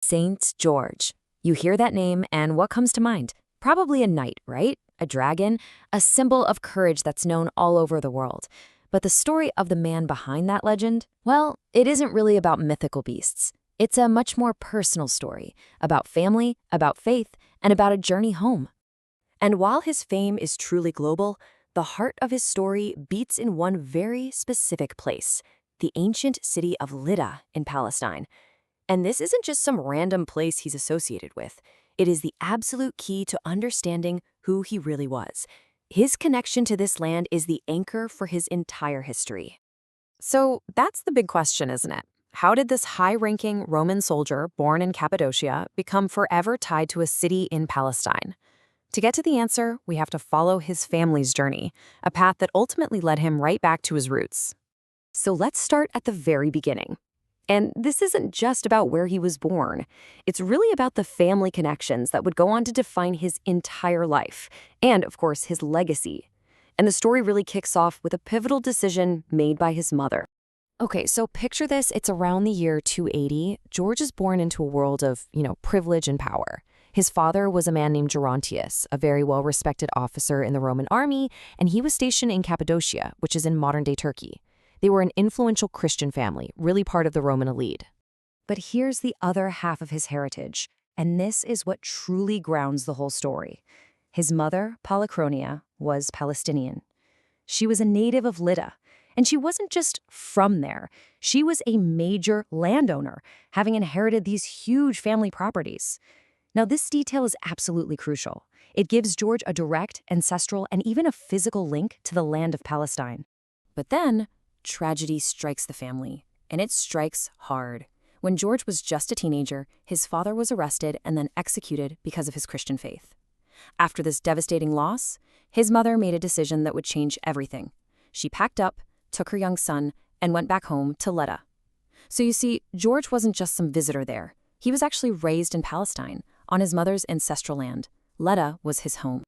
Saint George. You hear that name, and what comes to mind? Probably a knight, right? A dragon, a symbol of courage that's known all over the world. But the story of the man behind that legend, well, it isn't really about mythical beasts. It's a much more personal story about family, about faith, and about a journey home. And while his fame is truly global, the heart of his story beats in one very specific place, the ancient city of Lydda in Palestine. And this isn't just some random place he's associated with. It is the absolute key to understanding who he really was. His connection to this land is the anchor for his entire history. So that's the big question, isn't it? How did this high-ranking Roman soldier born in Cappadocia become forever tied to a city in Palestine? To get to the answer, we have to follow his family's journey, a path that ultimately led him right back to his roots. So let's start at the very beginning. And this isn't just about where he was born. It's really about the family connections that would go on to define his entire life, and, of course, his legacy. And the story really kicks off with a pivotal decision made by his mother. Okay, so picture this. It's around the year 280. George is born into a world of, privilege and power. His father was a man named Gerontius, a very well-respected officer in the Roman army, and he was stationed in Cappadocia, which is in modern-day Turkey. They were an influential Christian family, really part of the Roman elite. But here's the other half of his heritage, and this is what truly grounds the whole story. His mother, Polychronia, was Palestinian. She was a native of Lydda, and she wasn't just from there. She was a major landowner, having inherited these huge family properties. Now, this detail is absolutely crucial. It gives George a direct, ancestral, and even a physical link to the land of Palestine. But then, tragedy strikes the family, and it strikes hard. When George was just a teenager, his father was arrested and then executed because of his Christian faith. After this devastating loss, his mother made a decision that would change everything. She packed up, took her young son, and went back home to Lydda. So you see, George wasn't just some visitor there. He was actually raised in Palestine, on his mother's ancestral land. Lydda was his home.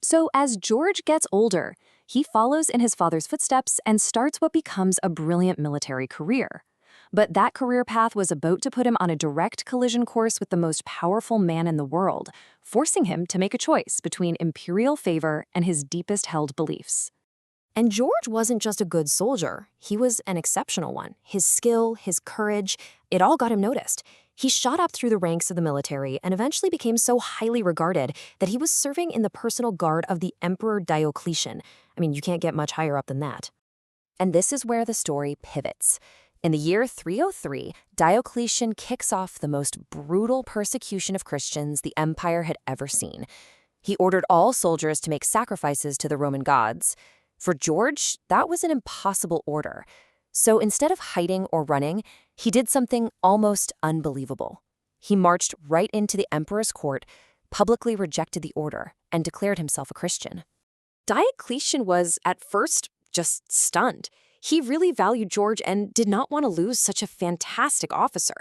So as George gets older, he follows in his father's footsteps and starts what becomes a brilliant military career. But that career path was about to put him on a direct collision course with the most powerful man in the world, forcing him to make a choice between imperial favor and his deepest held beliefs. And George wasn't just a good soldier, he was an exceptional one. His skill, his courage, it all got him noticed. He shot up through the ranks of the military and eventually became so highly regarded that he was serving in the personal guard of the Emperor Diocletian. I mean, you can't get much higher up than that. And this is where the story pivots. In the year 303, Diocletian kicks off the most brutal persecution of Christians the empire had ever seen. He ordered all soldiers to make sacrifices to the Roman gods. For George, that was an impossible order. So instead of hiding or running, he did something almost unbelievable. He marched right into the emperor's court, publicly rejected the order, and declared himself a Christian. Diocletian was, at first, just stunned. He really valued George and did not want to lose such a fantastic officer.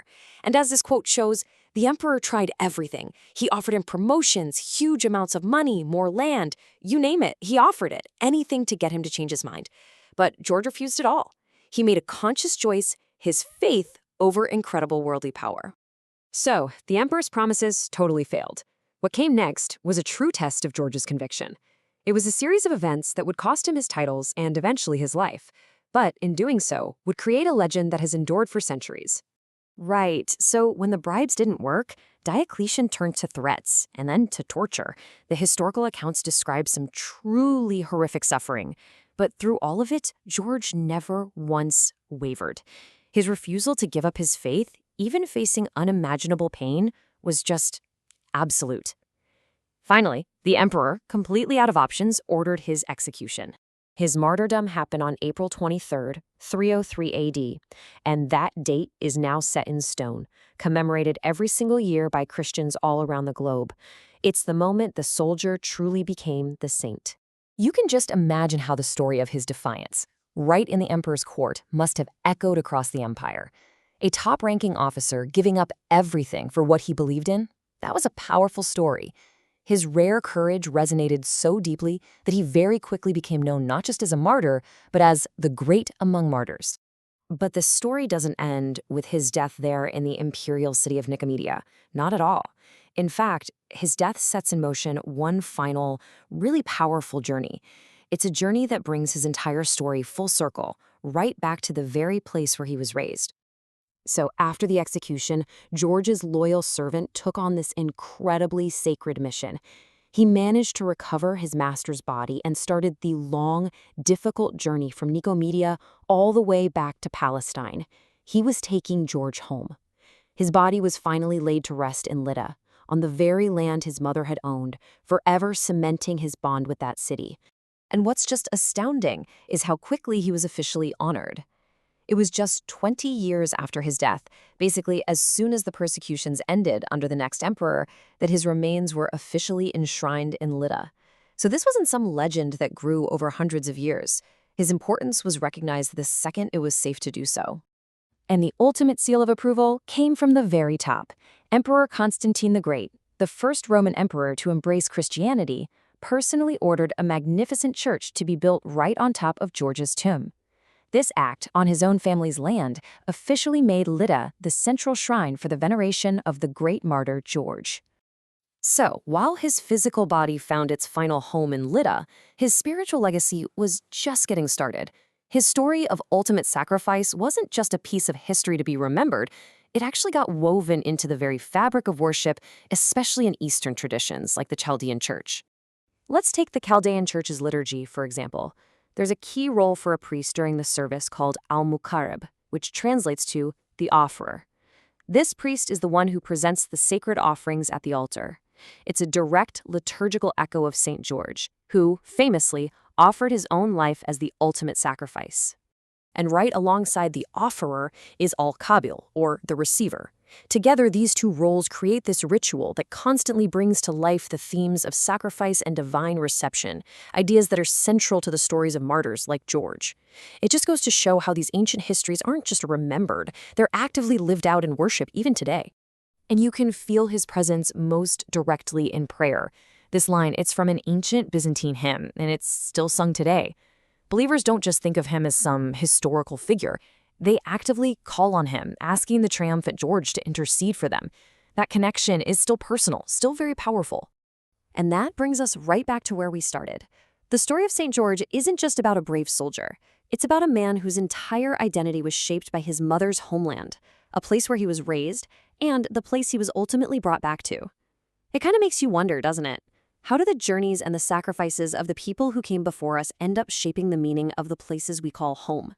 And as this quote shows, the emperor tried everything. He offered him promotions, huge amounts of money, more land, you name it, he offered it, anything to get him to change his mind. But George refused it all. He made a conscious choice, his faith over incredible worldly power. So, the emperor's promises totally failed. What came next was a true test of George's conviction. It was a series of events that would cost him his titles and eventually his life, but in doing so, would create a legend that has endured for centuries. Right, so when the bribes didn't work, Diocletian turned to threats and then to torture. The historical accounts describe some truly horrific suffering. But through all of it, George never once wavered. His refusal to give up his faith, even facing unimaginable pain, was just absolute. Finally, the emperor, completely out of options, ordered his execution. His martyrdom happened on April 23, 303 AD, and that date is now set in stone, commemorated every single year by Christians all around the globe. It's the moment the soldier truly became the saint. You can just imagine how the story of his defiance, right in the emperor's court, must have echoed across the empire. A top-ranking officer giving up everything for what he believed in? That was a powerful story. His rare courage resonated so deeply that he very quickly became known not just as a martyr, but as the great among martyrs. But the story doesn't end with his death there in the imperial city of Nicomedia. Not at all. In fact, his death sets in motion one final, really powerful journey. It's a journey that brings his entire story full circle, right back to the very place where he was raised. So after the execution, George's loyal servant took on this incredibly sacred mission. He managed to recover his master's body and started the long, difficult journey from Nicomedia all the way back to Palestine. He was taking George home. His body was finally laid to rest in Lydda, on the very land his mother had owned, forever cementing his bond with that city. And what's just astounding is how quickly he was officially honored. It was just 20 years after his death, basically as soon as the persecutions ended under the next emperor, that his remains were officially enshrined in Lydda. So this wasn't some legend that grew over hundreds of years. His importance was recognized the second it was safe to do so. And the ultimate seal of approval came from the very top. Emperor Constantine the Great, the first Roman emperor to embrace Christianity, personally ordered a magnificent church to be built right on top of George's tomb. This act, on his own family's land, officially made Lydda the central shrine for the veneration of the great martyr George. So, while his physical body found its final home in Lydda, his spiritual legacy was just getting started. His story of ultimate sacrifice wasn't just a piece of history to be remembered, it actually got woven into the very fabric of worship, especially in Eastern traditions like the Chaldean Church. Let's take the Chaldean Church's liturgy, for example. There's a key role for a priest during the service called al-muqarrib, which translates to the offerer. This priest is the one who presents the sacred offerings at the altar. It's a direct liturgical echo of St. George, who, famously, offered his own life as the ultimate sacrifice. And right alongside the offerer is al-qabil, or the receiver. Together, these two roles create this ritual that constantly brings to life the themes of sacrifice and divine reception, ideas that are central to the stories of martyrs like George. It just goes to show how these ancient histories aren't just remembered, they're actively lived out in worship even today. And you can feel his presence most directly in prayer. This line, it's from an ancient Byzantine hymn, and it's still sung today. Believers don't just think of him as some historical figure. They actively call on him, asking the triumphant George to intercede for them. That connection is still personal, still very powerful. And that brings us right back to where we started. The story of St. George isn't just about a brave soldier. It's about a man whose entire identity was shaped by his mother's homeland, a place where he was raised, and the place he was ultimately brought back to. It kind of makes you wonder, doesn't it? How do the journeys and the sacrifices of the people who came before us end up shaping the meaning of the places we call home?